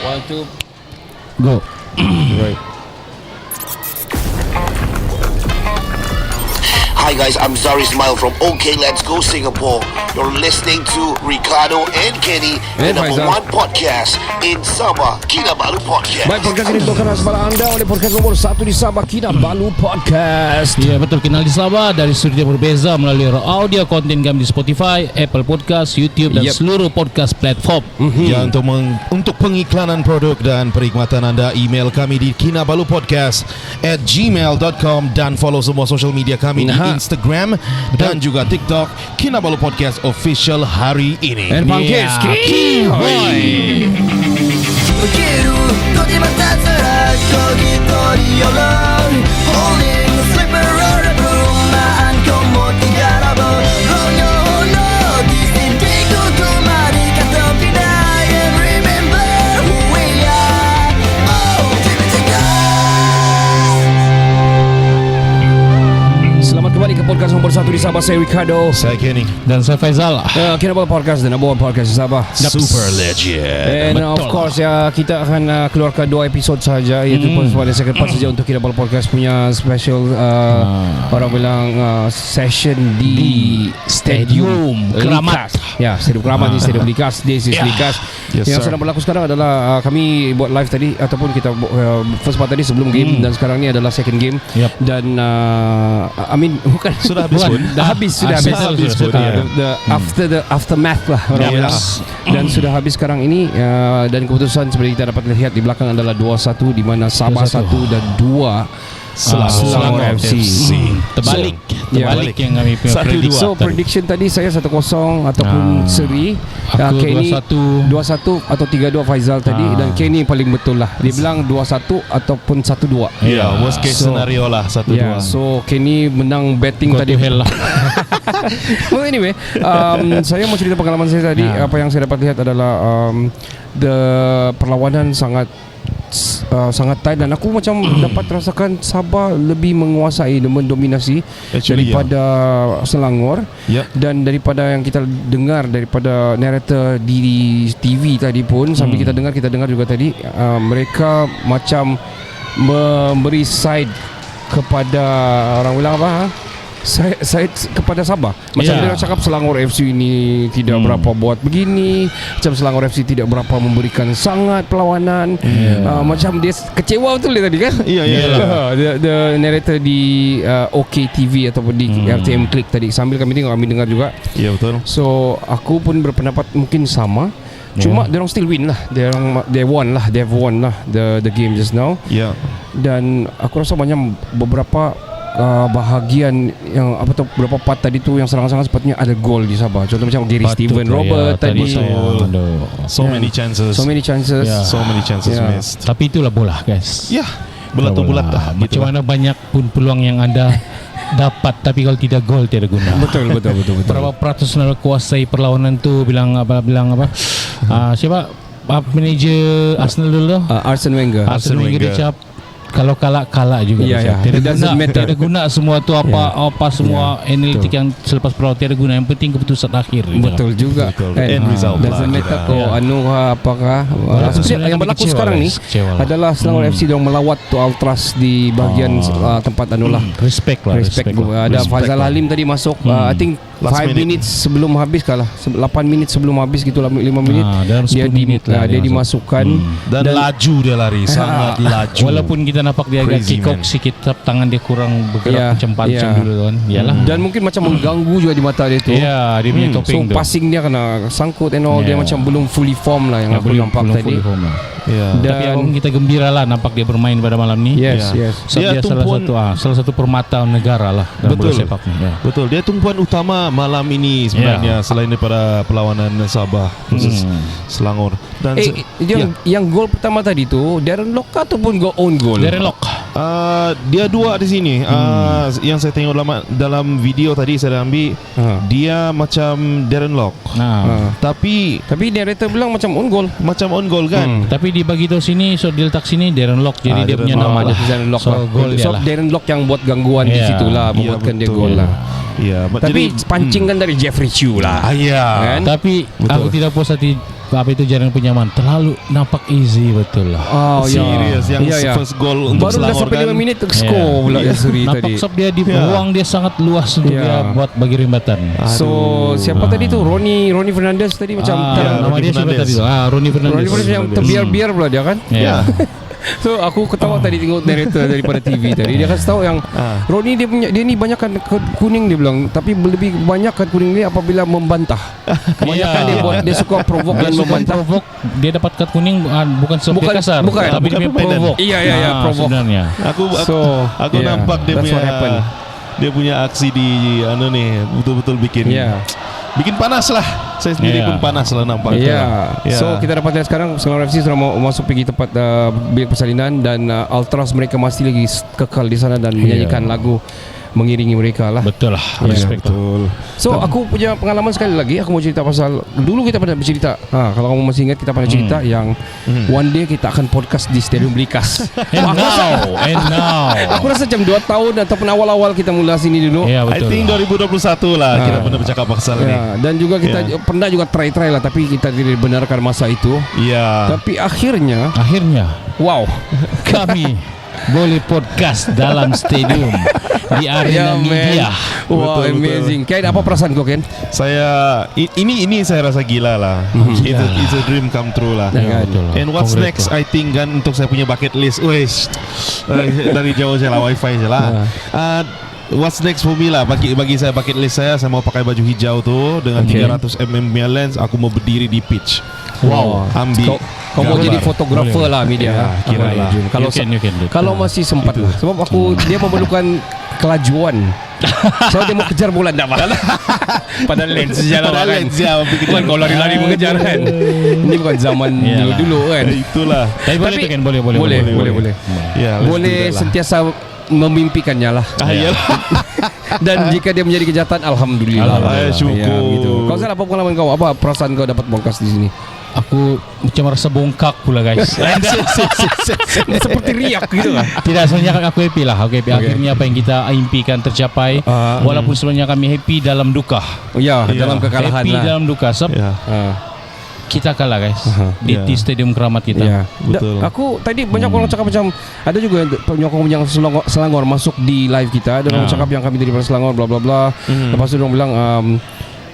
1, 2, go. right. Hi guys, I'm Zari Ismail from OK Let's Go Singapore. You're listening to Ricardo and Kenny, the number Faizal. one podcast in Sabah, Kinabalu Podcast. Baik, podcast ini dibawakan kepada anda oleh podcast nomor 1 di Sabah, Kinabalu Podcast. Ya, betul, kenal di Sabah dari studio berbeza melalui audio konten kami di Spotify, Apple Podcast, YouTube dan seluruh podcast platform. Ya, untuk pengiklanan produk dan perkhidmatan anda, email kami di kinabalupodcast@gmail.com dan follow semua social media kami di Instagram dan juga TikTok Kinabalu Podcast Official hari ini. And Pangkis, Kihoy. Begitu kau di mata cerah, kau gitu diolong. Holding the slipper or a perumahan, kau mau tinggal apa? Oh no, di sini kau kembali kata pindah. And remember who we are. Oh, keep it together. Selamat kembali ke podcast nomor 1 di Sabah. Saya Ricardo. Saya Kenny. Dan saya Faizal. Kinabalu Podcast, the number one podcast di Sabah. Super legend. And of course ya, kita akan keluarkan 2 episod saja, iaitu pada second part saja untuk Kinabalu Podcast punya special orang bilang session di Stadium Keramat. Ya, Stadium Keramat di Stadium Likas. This is Likas. Yes, Yang sir. sedang berlaku sekarang adalah kami buat live tadi, ataupun kita first part tadi sebelum game, dan sekarang ni adalah second game. Yep. Dan I mean bukan Sudah habis pun. Dah habis, sudah habis. pun, ya. The aftermath lah orang bilang. Dan sudah habis sekarang ini, dan keputusan seperti kita dapat lihat di belakang adalah 2-1, di mana Sabah 1 dan 2 Selangor FC. Terbalik. Ya. Terbalik yang kami punya 1-2. prediksi. So prediction tadi saya 1-0 ataupun seri. Aku Kenny 2-1. 2-1 atau 3-2 Faizal tadi, dan Kenny paling betul lah. Dia bilang 2-1 ataupun 1-2. Ya, worst case scenario lah 1-2. Ya, so Kenny menang betting Go tadi. to hell lah. Well, anyway, saya mau cerita pengalaman saya tadi. Apa yang saya dapat lihat adalah the perlawanan sangat tight, dan aku macam dapat rasakan Sabah lebih menguasai dan mendominasi Actually, daripada Selangor. Ya. Dan daripada yang kita dengar daripada narrator di TV tadi pun, sambil kita dengar juga tadi, mereka macam memberi side kepada orang bilang apa? Saya kepada Sabah. Macam dia cakap Selangor FC ini tidak berapa buat begini, macam Selangor FC tidak berapa memberikan sangat perlawanan. Macam dia kecewa betul dia tadi kan. Iya. The narrator di OK TV ataupun di RTM Click tadi, sambil kami dengar juga. Ya, betul. So aku pun berpendapat mungkin sama. Cuma dia orang still win lah. They won lah the game just now. Ya. Dan aku rasa banyak beberapa bahagian yang beberapa part tadi tu yang serang-serang sepatutnya ada gol di Sabah. Contoh macam Gary Steven Robert tadi. So many chances. So many chances. So many chances missed. Tapi itulah bola, guys. Ya, bola tu bulat dah. Macam mana banyak pun peluang yang anda dapat, tapi kalau tidak gol tiada guna. Betul. Berapa peratus anda kuasai perlawanan tu? Bilang apa? Siapa? Manager Arsenal dulu? Arsene Wenger. Arsene Wenger dia cakap kalau kalah juga. Ya. Tiada It doesn't guna, matter. tiada guna semua tu apa semua analitik yang selepas perlawanan tiada guna. Yang penting keputusan akhir. Betul juga. End result Doesn't lah matter kita. kau apakah. Yang berlaku kecewa sekarang lah, ni kecewa lah. adalah Selangor FC yang melawat to Ultras di bahagian tempat lah. Respect lah. Respect. Ada Respect Faizal lah. Halim tadi masuk. I think Last 5 minutes sebelum habis 8 minit sebelum habis gitulah, 5 minit dalam 10 minit lah dia dia dimasukkan. Dan laju dia lari, sangat laju. Walaupun kita nampak dia agak Crazy, kick out man. sikit, tangan dia kurang bergerak macam pancam dulu kan. Yalah. Dan mungkin macam mengganggu juga di mata dia tu. Ya, dia punya So topeng tu. passing dia kena sangkut and all. Dia macam belum fully form lah yang aku belum nampak tadi. fully form lah. Ya. Tapi Dan kita gembira lah nampak dia bermain pada malam ni. yes. Sebab Dia dia tumpuan- salah satu permata negara lah dalam bola sepak ni. Ya. Betul, dia tumpuan utama malam ini sebenarnya, selain daripada perlawanan Sabah versus Selangor. Dan yang gol pertama tadi tu Darren Lock ataupun own goal? Darren Lock. dia dua di sini. Yang saya tengok dalam video tadi saya ambil, dia macam Darren Lock. Tapi narrator bilang macam own goal. macam on goal kan. Tapi dibagi tahu sini, so dia letak sini Darren Lock, jadi dia Darren punya Lock. nama lah. Darren Lock So lah. gol dia So lah. Darren Lock yang buat gangguan di Ya. situ lah, Ya, membuatkan dia betul. gol lah. Ya, Tapi pancingan dari Jeffrey Chew lah. ya. Kan? Tapi aku tidak puas hati apa itu jaringan penyaman terlalu nampak easy betul lah. Oh ya. Serius yang first goal untuk baru dah Selangor sampai 5 kan. minit score pula Yasuri Nampak tadi. sob dia di ruang dia sangat luas untuk dia buat bagi rimbatan. So siapa tadi tu Ronnie Fernandez tadi macam Nama dia siapa tadi tu? Ronnie Fernandez. Ronnie Fernandez yang terbiar-biar pula dia kan. Ya. So aku ketawa tadi tengok narrator daripada TV tadi. Dia kasih tahu yang Ronnie dia ni banyakkan kuning dia bilang, tapi lebih banyakkan kuning ni apabila membantah. Kebanyakan dia buat dia suka provoke dan membantah. Dia dapat kad kuning bukan sebab dia kasar, bukan, tapi dia provoke. Iya provoke. Sebenarnya. Aku nampak dia that's what punya happened. dia punya aksi di betul-betul bikin bikin panas lah. Saya sendiri pun panas lah nampak. So kita dapat lihat sekarang Selangor FC sudah masuk pergi tempat bilik persalinan dan Ultras mereka masih lagi kekal di sana dan menyanyikan lagu mengiringi mereka lah. Betul lah. Respect betul. So aku punya pengalaman sekali lagi. Aku mau cerita pasal dulu kita pernah bercerita. Kalau kamu masih ingat kita pernah cerita yang one day kita akan podcast di Stadium Blikas. And now. Aku rasa jam 2 tahun ataupun awal-awal kita mula sini dulu. Ya I betul. think 2021 lah kita pernah bercakap pasal ni. Dan juga kita pernah juga try lah, tapi kita tidak dibenarkan masa itu. Tapi akhirnya wow, kami boleh podcast dalam stadium di arena media. Wow, Betul, amazing. Ken, apa perasaan kau, Ken? Saya ini saya rasa gila lah. It's a dream come true lah. Betul. And what's next? I think kan untuk saya punya bucket list. Dari jauh je lah, wifi je lah. What's next for me lah? Bagi saya bucket list saya mau pakai baju hijau tu dengan 300mm punya lens. Aku mau berdiri di pitch. Wow. Ambil. Kau mau jadi fotografer lah media. Kira lah. Kalau masih sempat lah. Sebab dia memerlukan kelajuan. So dia mau kejar bola tak apa. Pada lens je lah kan. Bukan kau lari-lari mengejar kan. Ini bukan zaman dulu-dulu kan. Itulah. Tapi boleh. Boleh. Boleh sentiasa memimpikannya lah. Dan jika dia menjadi kejahatan, alhamdulillah. Syukur. Gitu. Kau salah apa pengalaman kau? Apa perasaan kau dapat bongkas di sini? Aku macam rasa bongkak pula guys. Seperti riak gitu lah. Tidak, sebenarnya aku happy lah. Aku happy. Akhirnya apa yang kita impikan tercapai. Walaupun sebenarnya kami happy dalam duka. Dalam kekalahan happy lah. dalam duka. Sebab kita kalah guys di stadium keramat kita. Betul. Aku tadi banyak orang cakap macam ada juga penyokong yang Selangor masuk di live kita. Ada orang cakap yang kami dari Selangor bla bla bla. Lepas itu orang bilang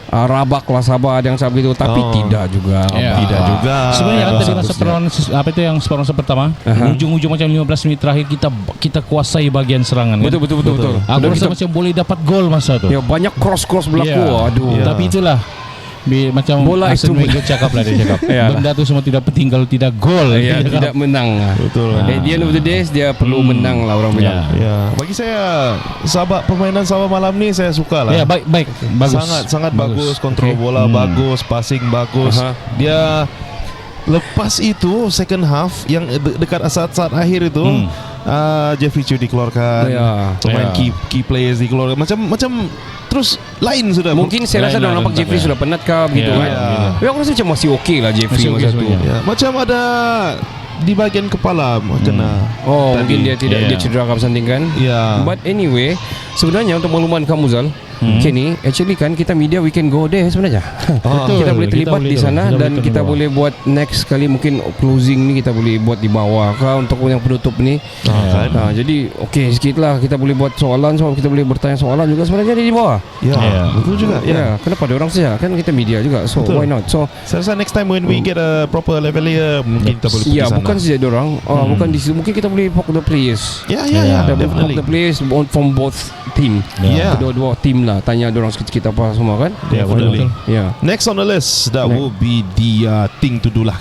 rabak lah Sabah, ada yang cakap gitu, tapi tidak juga. Tidak juga. Sebenarnya kan tadi masa apa itu yang separuh pertama, ujung-ujung macam 15 menit terakhir kita kuasai bagian serangan. Betul. Aku rasa macam boleh dapat gol masa tu. Ya banyak cross berlaku. Aduh. Tapi itulah macam bola itu Wenger cakap lah, dia cakap benda tu semua tidak penting kalau tidak gol. Tidak menang. Betul. At the end of the day dia perlu menang lah orang bilang. Bagi saya permainan Sabah malam ni saya suka lah. Baik. Bagus. Sangat bagus. Kontrol bola bagus, passing bagus. Dia lepas itu second half yang dekat saat-saat akhir itu Jeffrey Chu dikeluarkan, pemain key players dikeluarkan, macam terus lain sudah. Mungkin saya rasa dah nampak Jeffrey sudah penat kah begitu kan. Tapi aku rasa macam masih okey lah Jeffrey masa tu. Macam ada di bahagian kepala kena. Mungkin dia cedera ke something kan. But anyway, sebenarnya untuk makluman kamu Zal, Kenny, actually kan kita media we can go there sebenarnya. Kita boleh terlibat di sana dan kita boleh buat next kali mungkin closing ni kita boleh buat di bawah kah untuk yang penutup ni. Jadi okey sikit lah, kita boleh buat soalan, kita boleh bertanya soalan juga sebenarnya di bawah. Betul juga. Kenapa ada orang saja kan kita media juga. So why not? So saya rasa next time when we get a proper level here mungkin kita boleh pergi sana. Bukan saja ada orang, bukan di situ, mungkin kita boleh poke the players. Definitely. The players from both team. Kedua-dua team lah, tanya orang sikit-sikit apa semua kan. Definitely. Next on the list that will be the thing to do lah.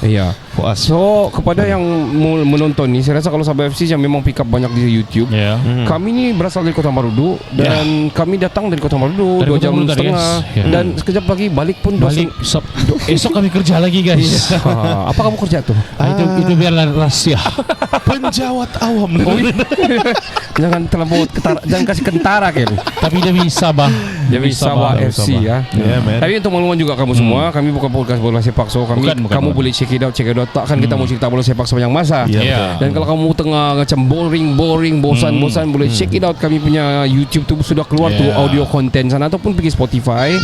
For us. So kepada yang menonton ni, saya rasa kalau Sabah FC yang memang pick up banyak di YouTube. Kami ni berasal dari Kota Marudu dan kami datang dari Kota Marudu 2 jam setengah dan sekejap lagi balik pun balik. Esok kami kerja lagi guys. Apa kamu kerja tu? Itu biarlah rahasia. Penjawat awam. Jangan terlalu jangan kasih kentara kan. Tapi demi Sabah Jadi Sabah FC ya. Yeah, man. Tapi untuk makluman juga kamu semua, kami bukan podcast bola sepak, so kamu boleh check it out. Takkan kita mau cerita bola sepak sepanjang masa. Ya. Dan kalau kamu tengah macam boring, bosan, boleh check it out. Kami punya YouTube tu sudah keluar tu audio content sana, ataupun pergi Spotify.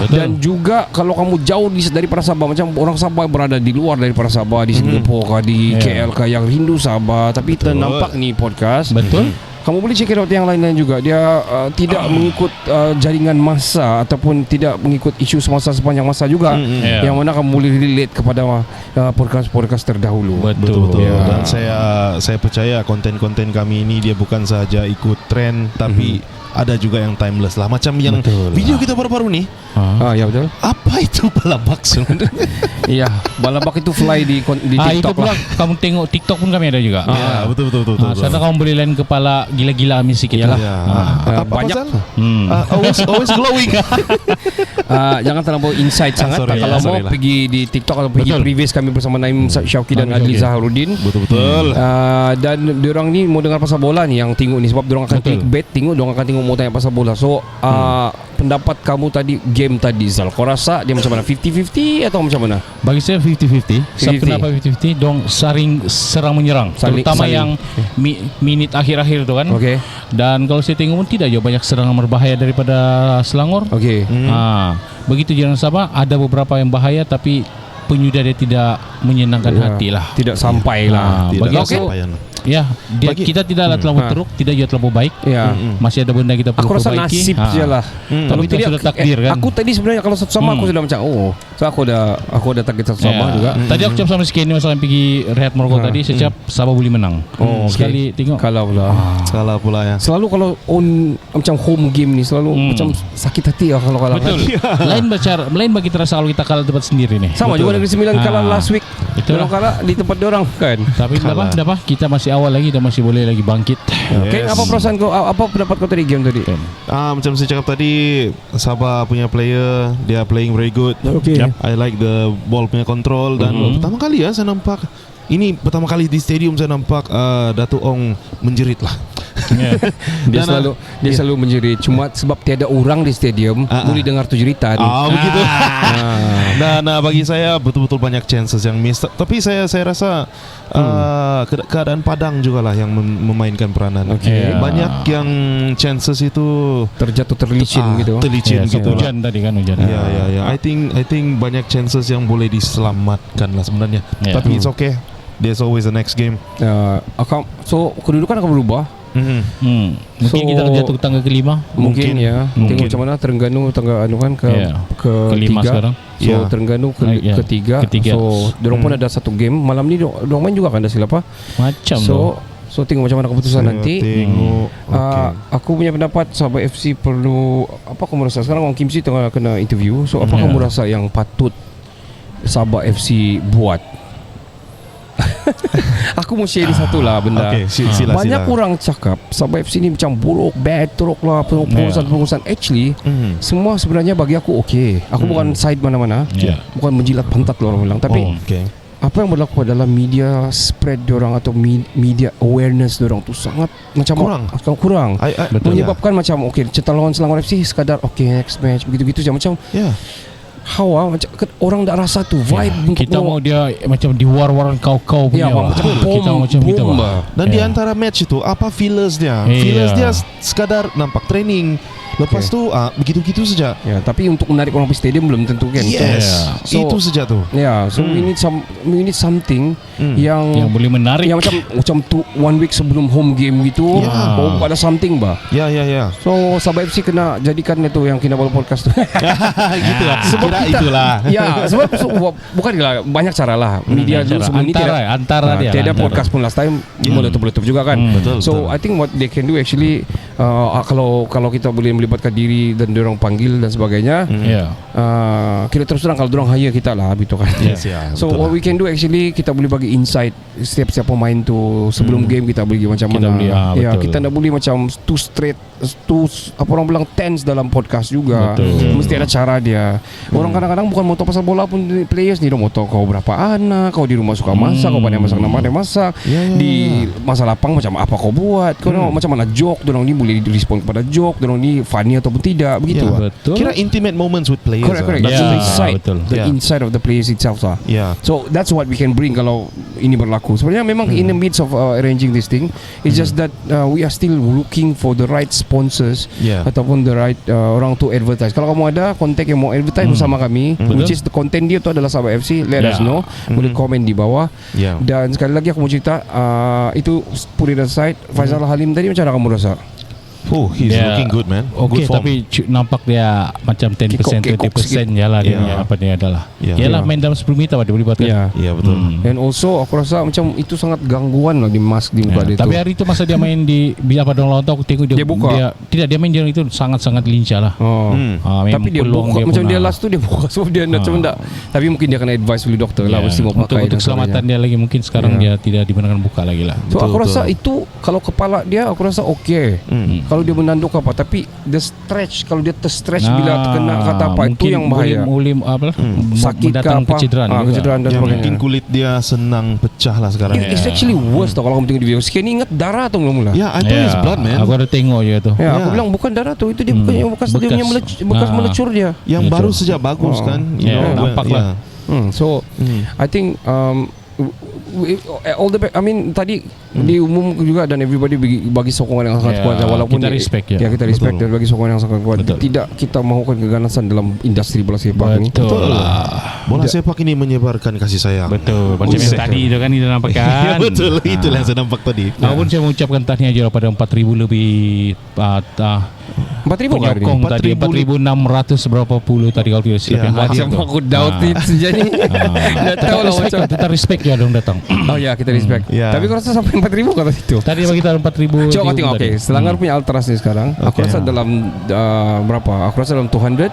Dan juga kalau kamu jauh daripada Sabah, macam orang Sabah berada di luar daripada Sabah, di Singapura kah, di KL kah, yang rindu Sabah tapi ternampak ni podcast. Betul. Kamu boleh check it out yang lain-lain juga. Dia tidak mengikut jaringan masa ataupun tidak mengikut isu semasa sepanjang masa juga. Yang mana kamu boleh relate kepada podcast-podcast terdahulu. Betul. Ya. Dan saya percaya konten-konten kami ini dia bukan sahaja ikut trend, tapi ada juga yang timeless lah. Macam yang video kita baru-baru ni. Ya betul. Apa itu balabak sebenarnya? Iya, balabak itu fly di Itu TikTok pula lah. kamu tengok TikTok pun kami ada juga. Ya, betul. Sana kamu boleh lain kepala gila-gila kami sikit lah. Banyak. Always glowing. Jangan terlalu insight sangat. Sorry, Kalau mau lah. pergi di TikTok atau pergi previous kami bersama Naim Syauqi dan Adli Zaharuddin. Betul. Dan diorang ni mau dengar pasal bola ni yang tengok ni, sebab diorang akan clickbait, diorang akan tengok mau tanya pasal bola. So pendapat kamu tadi game tadi, Zal, kau rasa dia macam mana? 50-50 atau macam mana? Bagi saya 50-50. Sebab kenapa 50-50? Dong serang menyerang, terutama yang minit akhir-akhir tu kan. Okey. Dan kalau saya tengok pun tidak jauh banyak serangan berbahaya daripada Selangor. Okey. Begitu jangan Sabah, ada beberapa yang bahaya tapi penyudah dia tidak menyenangkan hati lah. Tidak sampai lah. Bagi Tidak aku, sampaian. kita tidaklah terlalu teruk, tidak juga terlalu baik. Ya. Masih ada benda kita perlu Aku rasa perbaiki. nasib je lah. Tapi itu sudah takdir kan. Aku tadi sebenarnya kalau satu sama aku sudah macam so aku dah target satu sama juga. Tadi aku cakap sama si Kenny masa pergi rehat Morocco tadi, saya cakap Sabah boleh menang. Sekali tengok Kalau pula. Salah pula ya. Selalu kalau macam home game ni selalu macam sakit hati lah kalau kalah. Betul. Lain bagi terasa kalau kita kalah tempat sendiri nih. Sama juga Negeri Sembilan kalah last week. Betul. Orang kalah di tempat diorang kan. Tapi dah apa? Kita masih awal lagi, kita masih boleh lagi bangkit. Okay, apa perasaan kau? Apa pendapat kau tadi game tadi? Macam saya cakap tadi, Sabah punya player dia playing very good. Okay. I like the ball punya control. Dan pertama kali saya nampak, ini pertama kali di stadium saya nampak Dato' Ong menjerit lah. Dia selalu menjerit. Cuma sebab tiada orang di stadium boleh dengar tu jeritan. Begitu. Dan bagi saya betul-betul banyak chances yang miss. Tapi saya rasa keadaan padang juga lah yang memainkan peranan. Banyak yang chances itu terjatuh terlicin gitu. Terlicin gitu. Hujan tadi kan hujan. Ya. I think banyak chances yang boleh diselamatkan lah sebenarnya. Tapi it's okay. There's always the next game. So kedudukan akan berubah. Mungkin kita akan jatuh ke tangga kelima. Mungkin ya. Tengok macam mana Terengganu tangga ke kelima ketiga sekarang. So Terengganu ketiga. So diorang pun ada satu game malam ni. Diorang main juga kan, dah silap Macam So tengok macam mana keputusan nanti. Aku punya pendapat Sabah FC perlu, apa kamu rasa? Sekarang Wong Kim Si tengah kena interview. So apa kamu rasa yang patut Sabah FC buat? Aku mau share satu lah benda. Sila. Banyak orang cakap Sabah FC ni macam buruk, bad, teruk lah, pengurusan. Actually semua sebenarnya bagi aku okay. Aku bukan side mana-mana, bukan menjilat pantat lah orang bilang. Tapi apa yang berlaku dalam media spread diorang atau media awareness diorang tu sangat macam kurang. Menyebabkan macam cetak lawan Selangor FC sekadar next match begitu-gitu je macam hawa macam orang tak rasa tu vibe kita mau dia macam diwar-waran kau-kau punya macam kita macam kita dan di antara match itu apa feelers dia sekadar nampak training lepas tu begitu-gitu saja tapi untuk menarik orang ke stadium belum tentu kan. So, itu saja tu so we need something yang boleh menarik, yang macam tu 1 week sebelum home game gitu. Ada something so Sabah FC kena jadikan itu yang Kinabalu podcast tu. gitu lah. Sebab itulah. Sebab bukan lah, banyak cara lah. Media dulu sebelum ni antara dia. Tiada podcast pun last time boleh tutup juga kan. So I think what they can do actually kalau kita boleh melibatkan diri dan diorang panggil dan sebagainya, kita terus terang kalau diorang hire kita lah gitu kan. So what we can do actually, kita boleh bagi insight setiap pemain tu sebelum game kita bagi macam mana. Kita tak boleh macam too straight, apa orang bilang tense dalam podcast juga. Mesti ada cara dia. Orang kadang-kadang bukan mau tahu pasal bola pun, players ni dia mau tahu kau berapa anak, kau di rumah suka masak, kau pandai masak, nama dia masak, di masa lapang macam apa kau buat, kau macam mana joke diorang ni boleh boleh respond kepada joke, dorang ni funny ataupun tidak, begitu lah. Betul. Kira intimate moments with players. Correct. Yeah, That's the inside, betul. the inside of the players itself lah. Yeah. So that's what we can bring kalau ini berlaku. Sebenarnya memang in the midst of arranging this thing, it's just that we are still looking for the right sponsors ataupun the right orang to advertise. Kalau kamu ada kontak yang mau advertise bersama kami, which is the content dia tu adalah Sabah FC, let us know. Boleh komen di bawah. Dan sekali lagi aku mau cerita, itu put it aside, Faizal Halim tadi macam mana kamu rasa? Oh, he's looking good, man. Okay, good form. tapi nampak dia macam 10%, 20% jalan dia apa dia adalah. Yalah main dalam 10 meter dia boleh buat kan. Ya, betul. And also aku rasa macam itu sangat gangguan lah di mask di muka dia tu. Tapi hari itu masa dia main di apa dong lawan tu aku tengok dia buka. Dia main dia itu sangat-sangat lincah lah. Tapi dia buka macam dia last tu dia buka sebab dia macam tak. Tapi mungkin dia kena advice oleh doktor lah mesti mau pakai untuk keselamatan dia lagi, mungkin sekarang dia tidak dibenarkan buka lagi lah. So aku rasa itu kalau kepala dia aku rasa okey. Kalau dia menanduk apa, tapi the stretch, kalau dia terstretch bila terkena kata apa, itu yang bahaya. Boleh sakit ke apa, kecederaan dan sebagainya. Mungkin kulit dia senang pecah lah sekarang. It's actually worse tau kalau kamu tengok di video. Sekian ingat darah tu mula-mula. I thought it's blood, man. Aku ada tengok je tu. Aku bilang bukan darah tu, itu dia bukan yang bekas dia punya bekas melecur dia. Yang baru saja bagus kan. Nampak lah. So I think all the I mean tadi diumum juga dan everybody bagi sokongan yang sangat kuat walaupun kita respect kita respect dan bagi sokongan yang sangat kuat. Tidak kita mahukan keganasan dalam industri bola sepak ini. Betul lah. Bola sepak ini menyebarkan kasih sayang. Betul. Macam yang tadi itu kan kita nampak kan. Ya betul. Itulah yang saya nampak tadi. Aku pun saya mengucapkan tahniah je pada 4,000 lebih 4,000 penyokong tadi 4,600 berapa puluh tadi kalau tidak silap yang hadir tu. Aku doubt it saja ni. Dah tahu lah macam kita respect je dong datang. Oh ya, kita respect. Tapi aku rasa sampai 4,000 kata situ. Tadi bagi kita 4,000. Coba tengok Selangor punya Ultras ni sekarang. Aku rasa dalam berapa? Aku rasa dalam 200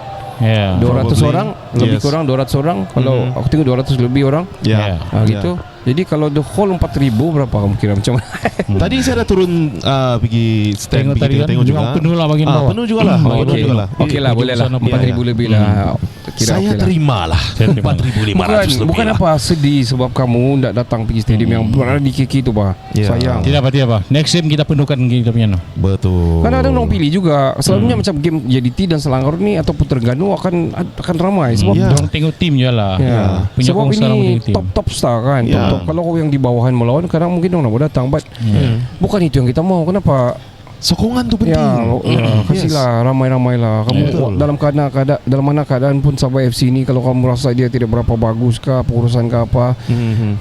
200 orang lebih kurang 200 orang. Kalau aku tengok 200 lebih orang. Gitu. Jadi kalau the whole 4,000 berapa kamu kira macam mana? Tadi saya dah turun pergi stand tengok tadi kan tengok juga. Penuh lah bagian bawah. Penuh juga lah. Okey lah, boleh lah 4,000 lebih lah. Saya terima lah 4,500 lebih. Bukan apa sedih sebab kamu tak datang pergi stadium yang berada di KK tu bah. Sayang. Tidak apa. Next game kita penuhkan kita punya. Betul. Kan ada orang pilih juga. Selalunya macam game JDT dan Selangor ni ataupun Terengganu akan ramai sebab orang tengok tim je lah. Sebab ini top star kan. Kalau kau yang di bawahan melawan, kadang mungkin orang nak datang. But bukan itu yang kita mau. Kenapa? Sokongan tu penting. Kasihlah ramai-ramai lah. Kamu dalam mana keadaan pun Sabah FC ni, kalau kamu rasa dia tidak berapa bagus ke pengurusan ke apa,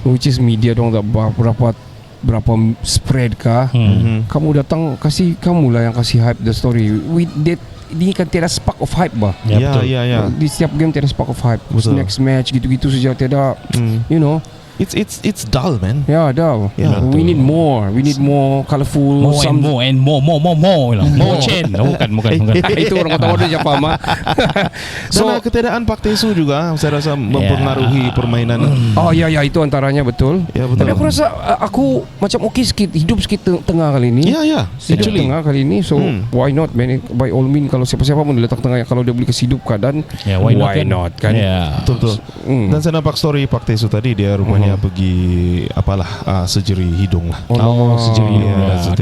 which is media dong tak berapa spread ke, kamu datang kasih kamulah yang kasih hype the story. Ini kan tiada spark of hype bah. Ya. Di setiap game tiada spark of hype. Next match gitu-gitu saja tiada. You know. It's dull, man. Dull. We need more. We need more colourful. More and more. More chain. Bukan. Itu orang kota Waduh siapa mah. So ketiadaan Pak Tesu juga saya rasa mempengaruhi permainan. Oh ya itu antaranya betul. Tapi aku rasa aku macam okey sikit, hidup sikit tengah kali ini. Hidup tengah kali ini. So why not, man? By all means, kalau siapa-siapa pun letak tengah, kalau dia boleh kasih hidup keadaan, why not kan? Betul. Dan saya nampak story Pak Tesu tadi, dia rupanya pergi surgery hidung lah. Surgery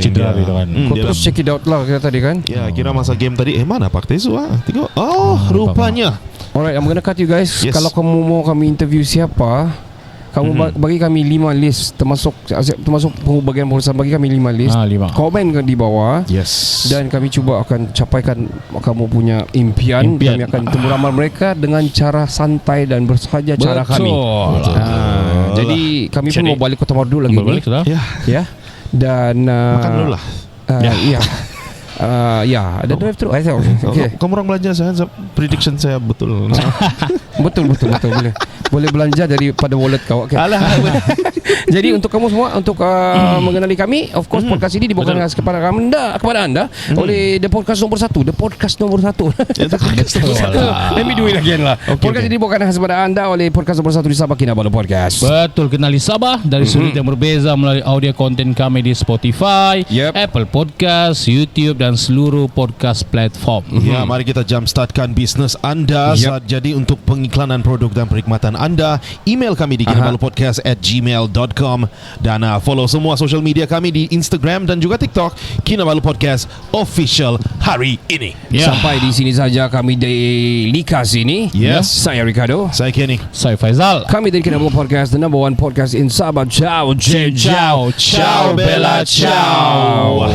cedera gitu kan. Kau terus check it out lah kita tadi kan. Kira masa game tadi mana Pak Tesu tengok. Rupanya. Alright, I'm gonna cut you guys. Kalau kamu mau kami interview siapa, kamu bagi kami 5 list, termasuk bagian pengurusan, bagi kami 5 list. 5. Komen di bawah. Dan kami cuba akan capaikan kamu punya impian. Kami akan temu ramal mereka dengan cara santai dan bersahaja cara kami. Jadi kami pun mau balik Kota Merdu lagi ni. Ya. Dan makan dulu lah. Ada drive thru. Okay. Kamu orang belanja saya, prediction saya betul. Betul boleh belanja daripada wallet kau. Okay. Jadi untuk kamu semua, untuk mengenali kami, of course podcast ini dibawakan kepada anda oleh The Podcast nomor 1. The Podcast nomor 1. Let me do it again lah. Podcast ini dibawakan kepada anda oleh Podcast nomor 1 di Sabah, Kinabalu Podcast. Betul, kenali Sabah dari sudut yang berbeza melalui audio konten kami di Spotify, Apple Podcast, YouTube dan seluruh podcast platform. Mari kita jumpstartkan bisnes anda. Jadi untuk pengiklanan produk dan perkhidmatan anda, email kami di kinabalupodcast@gmail.com dan follow semua social media kami di Instagram dan juga TikTok Kinabalu Podcast Official hari ini. Sampai di sini saja kami dari Likas ini. Yes. Saya Ricardo. Saya Kenny. Saya Faizal. Kami dari Kinabalu Podcast, the number one podcast in Sabah. Ciao, ciao, Ciao, Bella, ciao.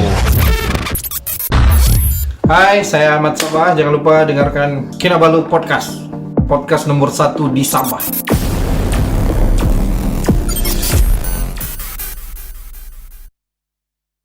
Hai, saya Ahmad Sabah. Jangan lupa dengarkan Kinabalu Podcast. Podcast nomor 1 di Sabah.